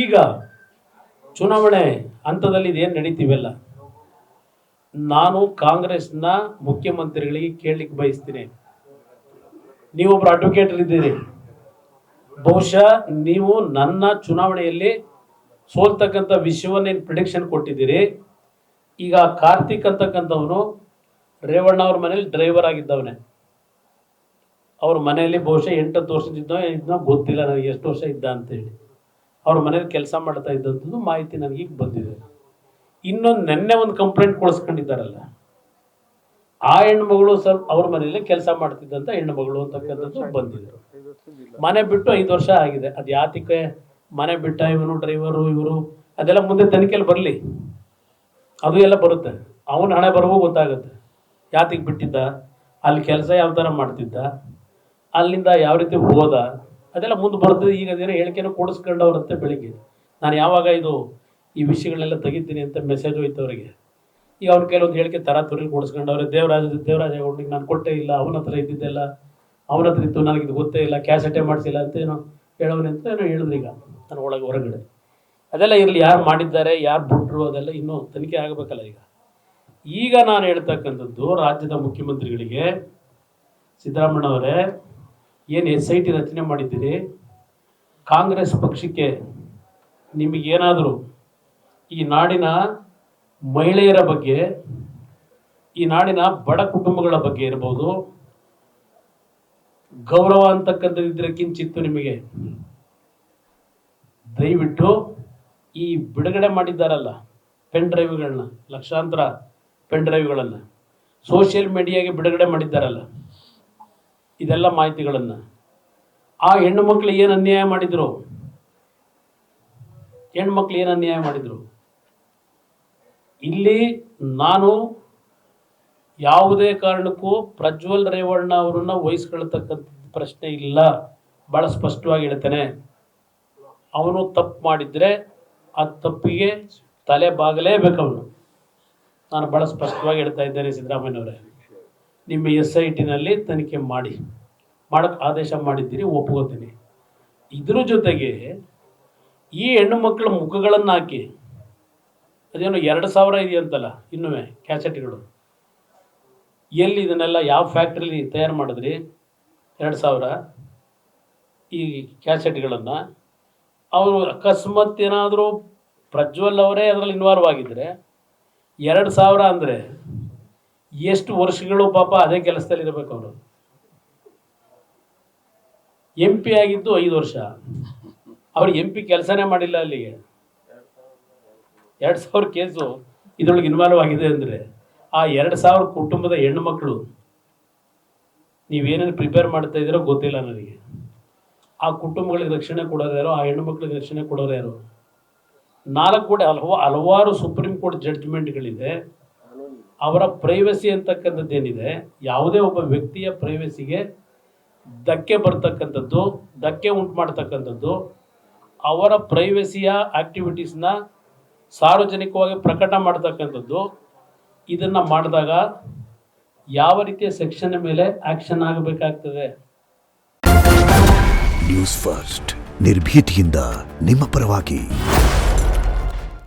ಈಗ ಚುನಾವಣೆ ಹಂತದಲ್ಲಿ ಇದೇನು ನಡೀತೀವಲ್ಲ, ನಾನು ಕಾಂಗ್ರೆಸ್ನ ಮುಖ್ಯಮಂತ್ರಿಗಳಿಗೆ ಕೇಳಲಿಕ್ಕೆ ಬಯಸ್ತೀನಿ. ನೀವೊಬ್ಬರು ಅಡ್ವೊಕೇಟ್ ಇದ್ದೀರಿ, ಬಹುಶಃ ನೀವು ನನ್ನ ಚುನಾವಣೆಯಲ್ಲಿ ಸೋಲ್ತಕ್ಕಂಥ ವಿಷಯವನ್ನೇನು ಪ್ರಿಡಿಕ್ಷನ್ ಕೊಟ್ಟಿದ್ದೀರಿ. ಈಗ ಕಾರ್ತಿಕ್ ಅಂತಕ್ಕಂಥವನು ರೇವಣ್ಣ ಅವ್ರ ಮನೇಲಿ ಡ್ರೈವರ್ ಆಗಿದ್ದವನೇ. ಅವ್ರ ಮನೆಯಲ್ಲಿ ಬಹುಶಃ 8 ವರ್ಷದಿದ್ದೋ ಗೊತ್ತಿಲ್ಲ ನನಗೆ ಎಷ್ಟು ವರ್ಷ ಇದ್ದ ಅಂತೇಳಿ. ಅವ್ರ ಮನೇಲಿ ಕೆಲಸ ಮಾಡ್ತಾ ಇದ್ದಂಥದ್ದು ಮಾಹಿತಿ ನನಗೆ ಈಗ ಬಂದಿದೆ. ಇನ್ನೊಂದು ನೆನ್ನೆ ಒಂದು ಕಂಪ್ಲೇಂಟ್ ಕೊಡಿಸ್ಕೊಂಡಿದ್ದಾರಲ್ಲ, ಆ ಹೆಣ್ಮಗಳು ಸ್ವಲ್ಪ ಅವ್ರ ಮನೆಯಲ್ಲೇ ಕೆಲಸ ಮಾಡ್ತಿದ್ದಂಥ ಹೆಣ್ಮಗಳು ಅಂತಕ್ಕಂಥದ್ದು ಬಂದಿದೆ. ಮನೆ ಬಿಟ್ಟು 5 ವರ್ಷ ಆಗಿದೆ. ಅದು ಯಾತಕ್ಕೆ ಮನೆ ಬಿಟ್ಟ, ಇವನು ಡ್ರೈವರು ಇವರು, ಅದೆಲ್ಲ ಮುಂದೆ ತನಿಖೆಯಲ್ಲಿ ಬರಲಿ, ಅದು ಎಲ್ಲ ಬರುತ್ತೆ. ಅವನ ಹಣೆ ಬರವೂ ಗೊತ್ತಾಗುತ್ತೆ. ಯಾತಿಗೆ ಬಿಟ್ಟಿದ್ದ, ಅಲ್ಲಿ ಕೆಲಸ ಯಾವ ಥರ ಮಾಡ್ತಿದ್ದ, ಅಲ್ಲಿಂದ ಯಾವ ರೀತಿ ಹೋದ, ಅದೆಲ್ಲ ಮುಂದೆ ಬರ್ತದೆ. ಈಗ ಅದೇನೋ ಹೇಳಿಕೆನೂ ಕೊಡಿಸ್ಕೊಂಡವ್ರಂತೆ ಬೆಳಿಗ್ಗೆ. ನಾನು ಯಾವಾಗ ಈ ವಿಷಯಗಳನ್ನೆಲ್ಲ ತೆಗಿತೀನಿ ಅಂತ ಮೆಸೇಜ್ ಹೋಯ್ತು ಅವರಿಗೆ. ಈಗ ಅವ್ರ ಕೆಲವೊಂದು ಹೇಳಿಕೆ ತರಾತುರಿ ಕೊಡಿಸ್ಕೊಂಡವ್ರೆ. ದೇವರಾಜ ಅವ್ರಿಗೆ ನಾನು ಕೊಟ್ಟೇ ಇಲ್ಲ, ಅವನ ಹತ್ರ ಇದ್ದಿದ್ದೆಲ್ಲ ಅವನ ಹತ್ರ ಇತ್ತು, ನನಗಿದು ಗೊತ್ತೇ ಇಲ್ಲ, ಕ್ಯಾಸೆಟೇ ಮಾಡಿಸಿಲ್ಲ ಅಂತ ಏನೋ ಹೇಳೋನೆ ಅಂತ ಏನೋ ಹೇಳಿದ್ರು. ಈಗ ನಾನು ಒಳಗೆ ಹೊರಗಡೆ ಅದೆಲ್ಲ ಇರಲಿ, ಯಾರು ಮಾಡಿದ್ದಾರೆ ಯಾರು ಬಿಟ್ಟರು ಅದೆಲ್ಲ ಇನ್ನೂ ತನಿಖೆ ಆಗಬೇಕಲ್ಲ. ಈಗ ನಾನು ಹೇಳ್ತಕ್ಕಂಥದ್ದು ರಾಜ್ಯದ ಮುಖ್ಯಮಂತ್ರಿಗಳಿಗೆ, ಸಿದ್ದರಾಮಣ್ಣವರೇ, ಏನು SIT ರಚನೆ ಮಾಡಿದ್ದೀರಿ, ಕಾಂಗ್ರೆಸ್ ಪಕ್ಷಕ್ಕೆ ನಿಮಗೇನಾದರೂ ಈ ನಾಡಿನ ಮಹಿಳೆಯರ ಬಗ್ಗೆ, ಈ ನಾಡಿನ ಬಡ ಕುಟುಂಬಗಳ ಬಗ್ಗೆ ಇರ್ಬೋದು, ಗೌರವ ಅಂತಕ್ಕಂಥದ್ದಿದ್ರೆ ಕಿಂಚಿತ್ತು ನಿಮಗೆ, ದಯವಿಟ್ಟು ಈ ಬಿಡುಗಡೆ ಮಾಡಿದ್ದಾರಲ್ಲ ಪೆನ್ ಡ್ರೈವ್ಗಳನ್ನ, ಲಕ್ಷಾಂತರ ಪೆನ್ ಡ್ರೈವ್ಗಳನ್ನು ಸೋಷಿಯಲ್ ಮೀಡಿಯಾಗೆ ಬಿಡುಗಡೆ ಮಾಡಿದ್ದಾರಲ್ಲ, ಇದೆಲ್ಲ ಮಾಹಿತಿಗಳನ್ನು ಆ ಹೆಣ್ಣು ಮಕ್ಕಳು ಏನು ಅನ್ಯಾಯ ಮಾಡಿದ್ರು, ಹೆಣ್ಮಕ್ಳು ಏನು ಅನ್ಯಾಯ ಮಾಡಿದ್ರು. ಇಲ್ಲಿ ನಾನು ಯಾವುದೇ ಕಾರಣಕ್ಕೂ ಪ್ರಜ್ವಲ್ ರೇವಣ್ಣ ಅವರನ್ನು ವಹಿಸ್ಕೊಳ್ತಕ್ಕಂಥ ಪ್ರಶ್ನೆ ಇಲ್ಲ. ಭಾಳ ಸ್ಪಷ್ಟವಾಗಿ ಹೇಳ್ತೇನೆ, ಅವನು ತಪ್ಪು ಮಾಡಿದರೆ ಆ ತಪ್ಪಿಗೆ ತಲೆ ಬಾಗಲೇಬೇಕು ಅವನು. ನಾನು ಭಾಳ ಸ್ಪಷ್ಟವಾಗಿ ಹೇಳ್ತಾ ಇದ್ದೇನೆ, ಸಿದ್ದರಾಮಯ್ಯನವರೇ, ನಿಮ್ಮ SITನಲ್ಲಿ ತನಿಖೆ ಮಾಡೋಕ್ಕೆ ಆದೇಶ ಮಾಡಿದ್ದೀರಿ, ಒಪ್ಕೋತೀನಿ. ಇದ್ರ ಜೊತೆಗೆ ಈ ಹೆಣ್ಣು ಮಕ್ಕಳ ಮುಖಗಳನ್ನು ಹಾಕಿ, ಅದೇನೋ 2000 ಇದೆಯಂತಲ್ಲ ಇನ್ನೂ ಕ್ಯಾಸೆಟ್ಗಳು, ಎಲ್ಲಿ ಇದನ್ನೆಲ್ಲ ಯಾವ ಫ್ಯಾಕ್ಟ್ರಿಲಿ ತಯಾರು ಮಾಡಿದ್ರಿ 2000 ಈ ಕ್ಯಾಸೆಟ್ಗಳನ್ನು? ಅವರು ಅಕಸ್ಮಾತ್ ಏನಾದರೂ ಪ್ರಜ್ವಲ್ ಅವರೇ ಅದರಲ್ಲಿ ಇನ್ವಾಲ್ವ್ ಆಗಿದ್ದರೆ 2000 ಅಂದರೆ ಎಷ್ಟು ವರ್ಷಗಳು ಪಾಪ ಅದೇ ಕೆಲಸದಲ್ಲಿ ಇರಬೇಕು. ಅವರು MP ಆಗಿದ್ದು 5 ವರ್ಷ, ಅವ್ರು MP ಕೆಲಸನೇ ಮಾಡಿಲ್ಲ. ಅಲ್ಲಿಗೆ 2000 ಕೇಸು ಇದರೊಳಗೆ ಇನ್ವಾಲ್ವ್ ಆಗಿದೆ ಅಂದರೆ ಆ 2000 ಕುಟುಂಬದ ಹೆಣ್ಣು ಮಕ್ಕಳು ನೀವೇನೇನು ಪ್ರಿಪೇರ್ ಮಾಡ್ತಾ ಇದ್ದೀರೋ ಗೊತ್ತಿಲ್ಲ ನನಗೆ. ಆ ಕುಟುಂಬಗಳಿಗೆ ರಕ್ಷಣೆ ಕೊಡೋರು ಯಾರು, ಆ ಹೆಣ್ಣು ಮಕ್ಕಳಿಗೆ ರಕ್ಷಣೆ ಕೊಡೋರು ಯಾರು? 4 ಕೂಡ ಹಲವಾರು ಸುಪ್ರೀಂ ಕೋರ್ಟ್ ಜಡ್ಜ್ಮೆಂಟ್ಗಳಿದೆ. ಅವರ ಪ್ರೈವಸಿ ಅಂತಕ್ಕಂಥದ್ದು ಏನಿದೆ, ಯಾವುದೇ ಒಬ್ಬ ವ್ಯಕ್ತಿಯ ಪ್ರೈವಸಿಗೆ ಧಕ್ಕೆ ಬರ್ತಕ್ಕಂಥದ್ದು, ಧಕ್ಕೆ ಉಂಟು ಮಾಡ್ತಕ್ಕಂಥದ್ದು, ಅವರ ಪ್ರೈವಸಿಯ ಆ್ಯಕ್ಟಿವಿಟೀಸ್ನ ಸಾರ್ವಜನಿಕವಾಗಿ ಪ್ರಕಟ ಮಾಡ್ತಕ್ಕಂಥದ್ದು, ಇದನ್ನು ಮಾಡಿದಾಗ ಯಾವ ರೀತಿಯ ಸೆಕ್ಷನ್ ಮೇಲೆ ಆ್ಯಕ್ಷನ್ ಆಗಬೇಕಾಗ್ತದೆ. ನ್ಯೂಸ್ ಫಸ್ಟ್, ನಿರ್ಭೀತಿಯಿಂದ ನಿಮ್ಮ ಪರವಾಗಿ.